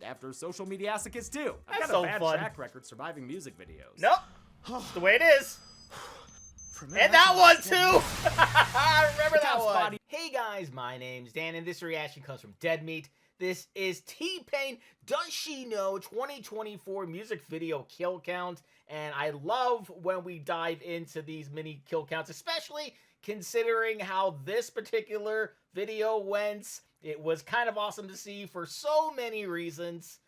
after social media masochist too. I've got so a bad fun. track record surviving music videos. Nope. It's the way it is. And that one too! I remember that one! Hey guys, my name's Dan, and this reaction comes from Dead Meat. This is T-Pain Does She Know 2024 music video kill count, and I love when we dive into these mini kill counts, especially considering how this particular video went. It was kind of awesome to see for so many reasons.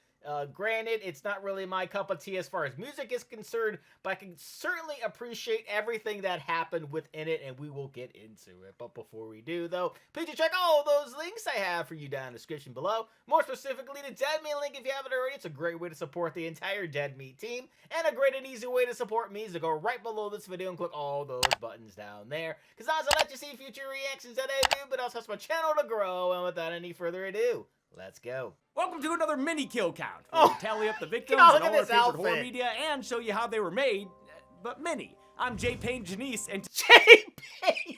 Granted, it's not really my cup of tea as far as music is concerned, but I can certainly appreciate everything that happened within it, and we will get into it. But before we do, though, please do check all those links I have for you down in the description below. More specifically, the Dead Meat link if you haven't already. It's a great way to support the entire Dead Meat team, and a great and easy way to support me is to go right below this video and click all those buttons down there, because that's how I let you see future reactions that I do, but also helps my channel to grow. And without any further ado, let's go. Welcome to another mini kill count, where we tally up the victims look and at all our this favorite outfit. horror media and show you how they were made, but mini. I'm J. Payne Janice, and J-Payne!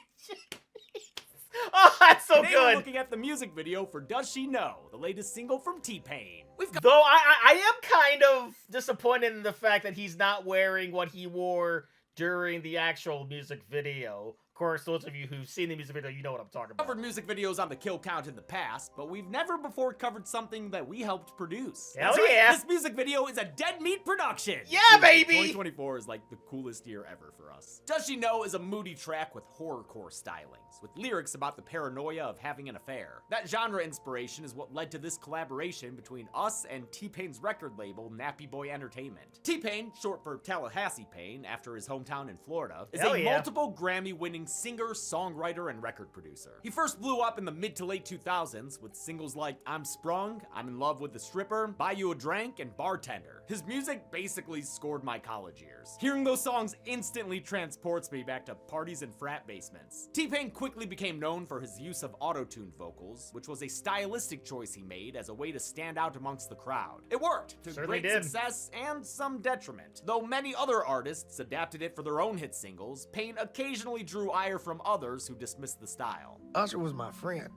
Oh, that's so today we're good! looking at the music video for Does She Know, the latest single from T-Pain. Though I am kind of disappointed in the fact that he's not wearing what he wore during the actual music video. Of course, those of you who've seen the music video, you know what I'm talking about. We've covered music videos on the kill count in the past, but we've never before covered something that we helped produce. Hell That's right, yeah. this music video is a Dead Meat production. Yeah, Dude, baby! 2024 is like the coolest year ever for us. Does She Know is a moody track with horrorcore stylings, with lyrics about the paranoia of having an affair. That genre inspiration is what led to this collaboration between us and T-Pain's record label, Nappy Boy Entertainment. T-Pain, short for Tallahassee Pain, after his hometown in Florida, is Hell a yeah. multiple Grammy-winning singer, songwriter, and record producer. He first blew up in the mid to late 2000s with singles like I'm Sprung, I'm in Love with the Stripper, Buy You a Drink, and Bartender. His music basically scored my college years. Hearing those songs instantly transports me back to parties and frat basements. T-Pain quickly became known for his use of auto-tuned vocals, which was a stylistic choice he made as a way to stand out amongst the crowd. It worked, to Certainly great did. success and some detriment. Though many other artists adapted it for their own hit singles, Pain occasionally drew ire from others who dismissed the style. Usher was my friend.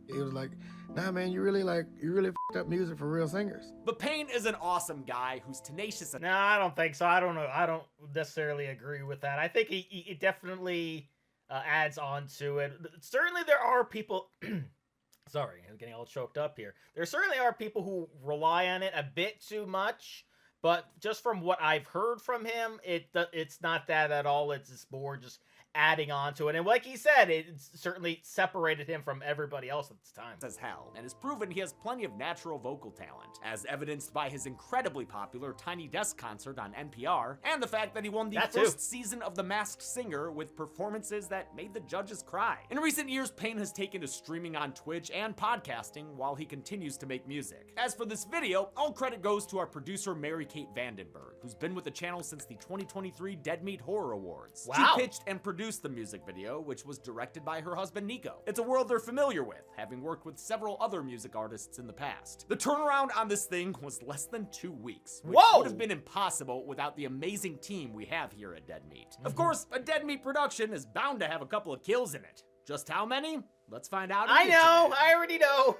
He was like, nah man, you really f***ed up music for real singers. But Pain is an awesome guy who's tenacious and No, I don't think so. I don't know. I don't necessarily agree with that. I think he definitely adds on to it. Certainly there are people... Sorry, I'm getting all choked up here. There certainly are people who rely on it a bit too much, but just from what I've heard from him, it's not that at all. It's just more just adding on to it. And like he said, it certainly separated him from everybody else at this time. as hell, and has proven he has plenty of natural vocal talent, as evidenced by his incredibly popular Tiny Desk concert on NPR, and the fact that he won the That too. first season of The Masked Singer with performances that made the judges cry. In recent years, Pain has taken to streaming on Twitch and podcasting while he continues to make music. As for this video, all credit goes to our producer Mary-Kate Vandenberg, who's been with the channel since the 2023 Dead Meat Horror Awards. Wow. She pitched and produced the music video, which was directed by her husband Nico. It's a world they're familiar with, having worked with several other music artists in the past. The turnaround on this thing was less than 2 weeks, which Whoa! would have been impossible without the amazing team we have here at Dead Meat. Of course, a Dead Meat production is bound to have a couple of kills in it. Just how many? Let's find out. I know. I already know.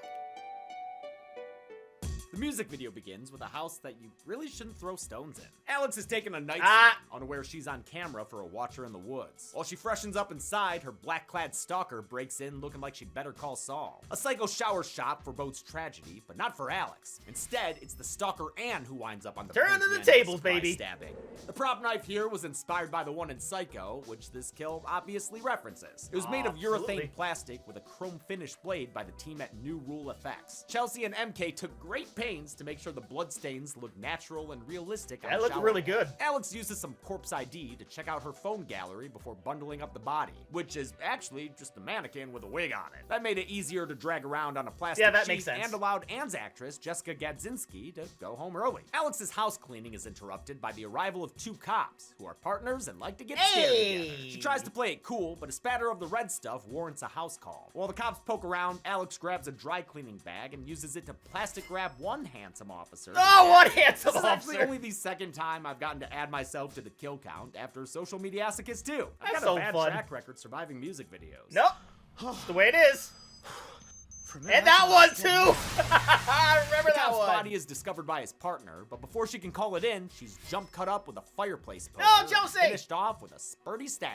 The music video begins with a house that you really shouldn't throw stones in. Alex is taking a night Ah. swim, unaware she's on camera for a watcher in the woods. While she freshens up inside, her black-clad stalker breaks in looking like she'd better call Saul. A psycho shower shop forebodes tragedy, but not for Alex. Instead, it's the stalker Anne who winds up on the Turn pointy to the end of a tables, surprise baby. stabbing. The prop knife here was inspired by the one in Psycho, which this kill obviously references. It was made of Absolutely. urethane plastic with a chrome finish blade by the team at New Rule Effects. Chelsea and MK took great pains to make sure the bloodstains look natural and realistic. That looked really good. Alex uses some corpse ID to check out her phone gallery before bundling up the body, which is actually just a mannequin with a wig on it. That made it easier to drag around on a plastic Yeah, that sheet makes sense. and allowed Anne's actress, Jessica Gadzinski, to go home early. Alex's house cleaning is interrupted by the arrival of two cops, who are partners and like to get scared together. She tries to play it cool, but a spatter of the red stuff warrants a house call. While the cops poke around, Alex grabs a dry cleaning bag and uses it to plastic grab one handsome officer. Oh, what handsome This is actually officer! only the second time I've gotten to add myself to the kill count after social media masochist too. I've That's got a so bad fun. track record surviving music videos. Nope. It's the way it is. And that one too! I remember body is discovered by his partner, but before she can call it in, she's jump cut up with a fireplace poker. No, Chelsea! And finished off with a spurty stab.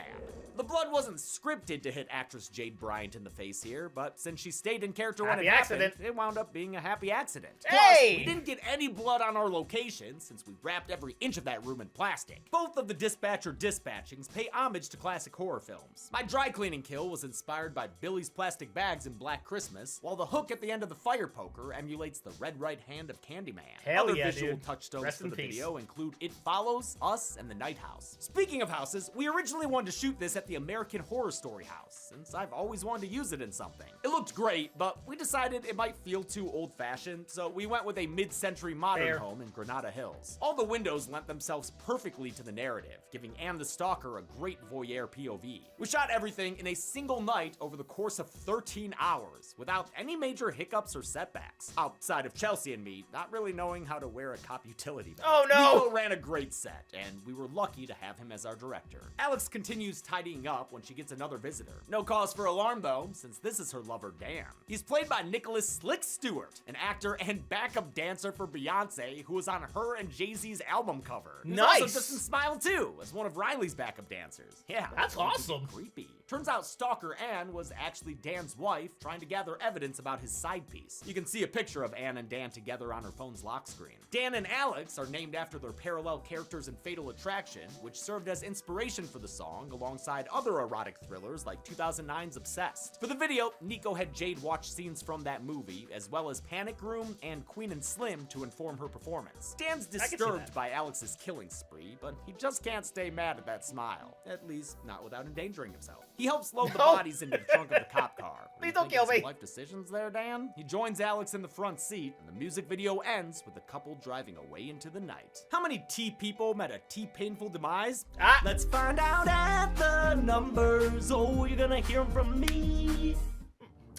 The blood wasn't scripted to hit actress Jade Bryant in the face here, but since she stayed in character when it happened, it wound up being a happy accident. Hey! Plus, we didn't get any blood on our location since we wrapped every inch of that room in plastic. Both of the dispatcher dispatchings pay homage to classic horror films. My dry cleaning kill was inspired by Billy's plastic bags in Black Christmas, while the hook at the end of the fire poker emulates the red right hand of Candyman. Hell Other yeah, visual dude. touchstones Rest for in the peace. video include It Follows, Us, and the Night House. Speaking of houses, we originally wanted to shoot this at the American Horror Story house, since I've always wanted to use it in something. It looked great, but we decided it might feel too old-fashioned, so we went with a mid-century modern home in Granada Hills. All the windows lent themselves perfectly to the narrative, giving Anne the Stalker a great voyeur POV. We shot everything in a single night over the course of 13 hours, without any major hiccups or setbacks, outside of Chelsea and me not really knowing how to wear a cop utility belt. Oh no! Nico ran a great set, and we were lucky to have him as our director. Alex continues tidying up when she gets another visitor. No cause for alarm though, since this is her lover Dan. He's played by Nicholas Slick Stewart, an actor and backup dancer for Beyonce who was on her and Jay-Z's album cover. He's Nice! also just in Smile 2 as one of Riley's backup dancers. Yeah, That's awesome. Creepy. Turns out Stalker Anne was actually Dan's wife trying to gather evidence about his side piece. You can see a picture of Anne and Dan together on her phone's lock screen. Dan and Alex are named after their parallel characters in Fatal Attraction, which served as inspiration for the song alongside other erotic thrillers like 2009's Obsessed. For the video, Nico had Jade watch scenes from that movie, as well as Panic Room and Queen and Slim to inform her performance. Dan's disturbed by Alex's killing spree, but he just can't stay mad at that smile. At least, not without endangering himself. He helps load the bodies into the trunk of the cop car. Please don't kill me. Life decisions there, Dan? He joins Alex in the front seat, and the music video ends with the couple driving away into the night. How many T-people met a T-painful demise? Let's find out at the numbers. Oh, you're gonna hear them from me.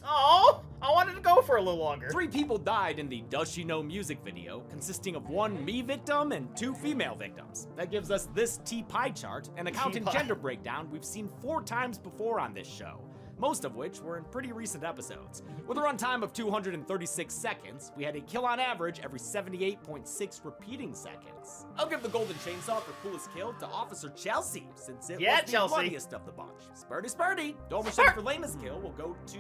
Oh, I wanted to go for a little longer. 3 people died in the Does She Know music video, consisting of 1 me victim and 2 female victims. That gives us this T-pie chart, an account and gender breakdown we've seen 4 times before on this show, most of which were in pretty recent episodes. With a runtime of 236 seconds, we had a kill on average every 78.6 repeating seconds. I'll give the golden chainsaw for coolest kill to Officer Chelsea, since it was the bloodiest of the bunch. Spurty Spurty. Dole Machete for lamest kill will go to,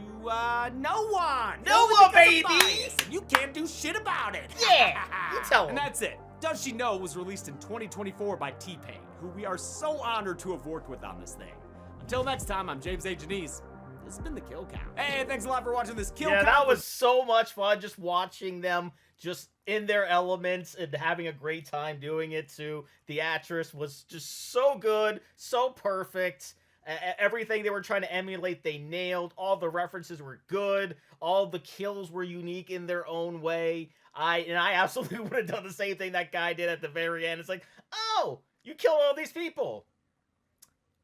no one! No one, baby! And you can't do shit about it! Yeah, you tell him. And that's it. Does She Know was released in 2024 by T-Pain, who we are so honored to have worked with on this thing. Until next time, I'm James A. Janice. This has been the Kill Count. Hey, thanks a lot for watching this Kill Count. Yeah, that was so much fun, just watching them just in their elements and having a great time doing it too. The actress was just so good, so perfect. Everything they were trying to emulate, they nailed. All the references were good. All the kills were unique in their own way. I absolutely would have done the same thing that guy did at the very end. It's like, oh, you killed all these people.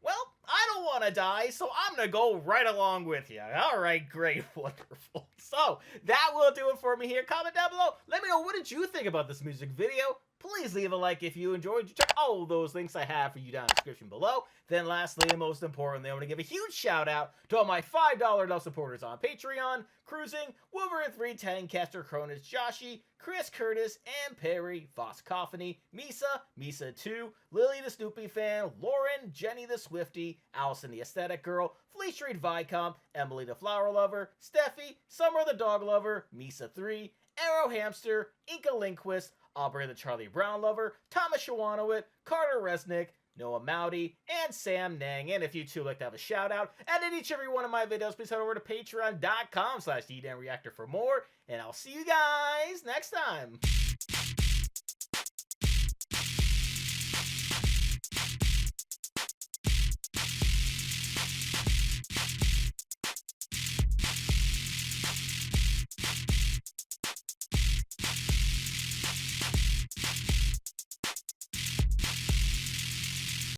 Well, I don't want to die, so I'm going to go right along with you. All right, great, wonderful. So, that will do it for me here. Comment down below. Let me know, what did you think about this music video? Please leave a like if you enjoyed. Check all those links I have for you down in the description below. Then lastly, and most importantly, I want to give a huge shout out to all my $5 love supporters on Patreon: Cruising, Wolverine 310, Castor Cronus, Joshi, Chris Curtis, and Perry, Voss Coffany, Misa 2, Lily the Snoopy Fan, Lauren, Jenny the Swifty, Allison the Aesthetic Girl, Fleet Street Vicomp, Emily the Flower Lover, Steffi, Summer the Dog Lover, Misa 3, Arrow Hamster, Inca Linquist, Aubrey the Charlie Brown Lover, Thomas Shawanowit, Carter Resnick, Noah Mowdy, and Sam Nang. And if you too like to have a shout out and in each and every one of my videos, please head over to patreon.com/DDanReactor for more. And I'll see you guys next time.